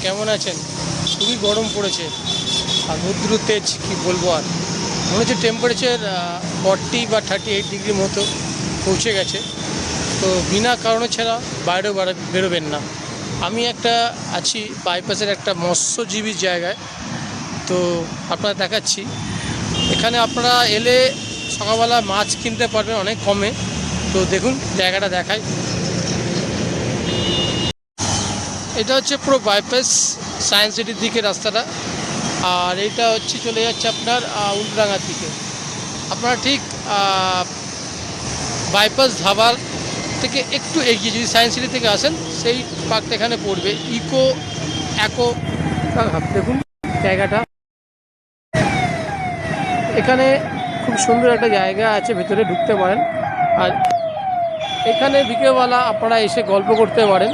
কেমন আছেন? খুবই গরম পড়েছে আর রৌদ্র তেজ কি বলবো আর। মনে হচ্ছে টেম্পারেচার 40 বা 38 ডিগ্রি মতো পৌঁছে গেছে। তো বিনা কারণে ছাড়া বাইরেও বেরোবেন না। আমি একটা আছি বাইপাসের একটা মৎস্যজীবী জায়গায়, তো আপনারা দেখাচ্ছি। এখানে আপনারা এলে সকালবেলা মাছ কিনতে পারবেন অনেক কমে। তো দেখুন জায়গাটা দেখায়। এটা হচ্ছে পুরো বাইপাস সায়েন্স সিটির দিকে রাস্তাটা, আর এটা হচ্ছে চলে যাচ্ছে আপনার উল্টাডাঙ্গার দিকে। আপনারা ঠিক বাইপাস ধাবার থেকে একটু এগিয়ে যদি সায়েন্স সিটি থেকে আসেন, সেই পার্কটা এখানে পড়বে, অ্যাকো। দেখুন জায়গাটা, এখানে খুব সুন্দর একটা জায়গা আছে, ভেতরে ঢুকতে পারেন। আর এখানে বিকেলবেলা আপনারা এসে গল্প করতে পারেন,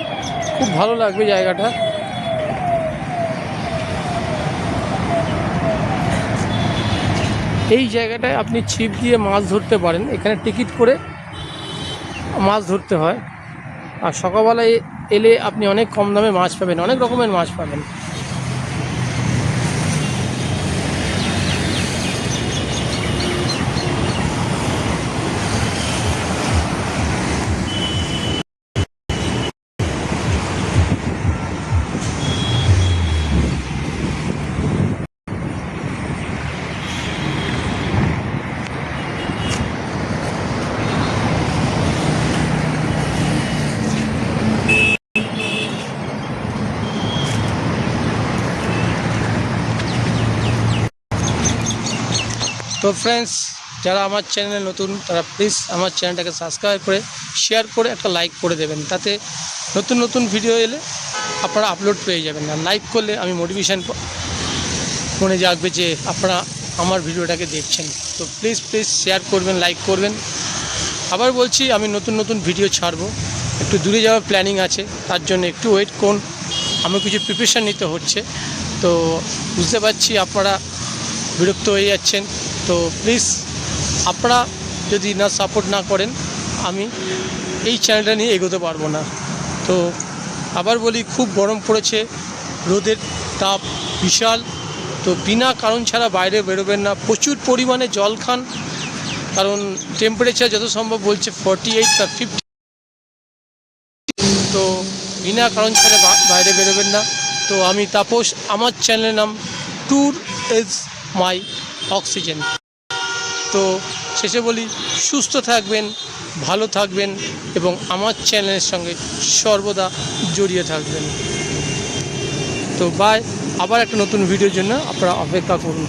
খুব ভালো লাগবে জায়গাটা। এই জায়গাটায় আপনি ছিপ দিয়ে মাছ ধরতে পারেন, এখানে টিকিট করে মাছ ধরতে হয়। আর সকালবেলায় এলে আপনি অনেক কম দামে মাছ পাবেন, অনেক রকমের মাছ পাবেন। তো ফ্রেন্ডস, যারা আমার চ্যানেলে নতুন তারা প্লিজ আমার চ্যানেলটাকে সাবস্ক্রাইব করে শেয়ার করে একটা লাইক করে দেবেন, তাতে নতুন নতুন ভিডিও এলে আপনারা আপলোড পেয়ে যাবেন। আর লাইক করলে আমি মোটিভেশন মনে জাগবে যে আপনারা আমার ভিডিওটাকে দেখছেন। তো প্লিজ শেয়ার করবেন, লাইক করবেন। আবার বলছি, আমি নতুন নতুন ভিডিও ছাড়বো। একটু দূরে যাওয়ার প্ল্যানিং আছে, তার জন্য একটু ওয়েট করুন, আমার কিছু প্রিপারেশান নিতে হচ্ছে। তো বুঝতে পারছি আপনারা বিরক্ত হয়ে যাচ্ছেন। তো প্লিজ আপনারা যদি না সাপোর্ট না করেন, আমি এই চ্যানেলটা নিয়ে এগোতে পারবো না। তো আবার বলি, খুব গরম পড়েছে, রোদের তাপ বিশাল। তো বিনা কারণ ছাড়া বাইরে বেরোবেন না, প্রচুর পরিমাণে জল খান, কারণ টেম্পারেচার যত সম্ভব বলছে 48 বা 50। তো বিনা কারণ ছাড়া বাইরে বেরোবেন না। তো আমি তাপস, আমার চ্যানেলের নাম ট্যুর ইজ মাই অক্সিজেন। তো শেষে বলি, সুস্থ থাকবেন, ভালো থাকবেন এবং আমার চ্যানেলের সঙ্গে সর্বদা জড়িয়ে থাকবেন। তো বাই, আবার একটা নতুন ভিডিওর জন্য আপনারা অপেক্ষা করুন।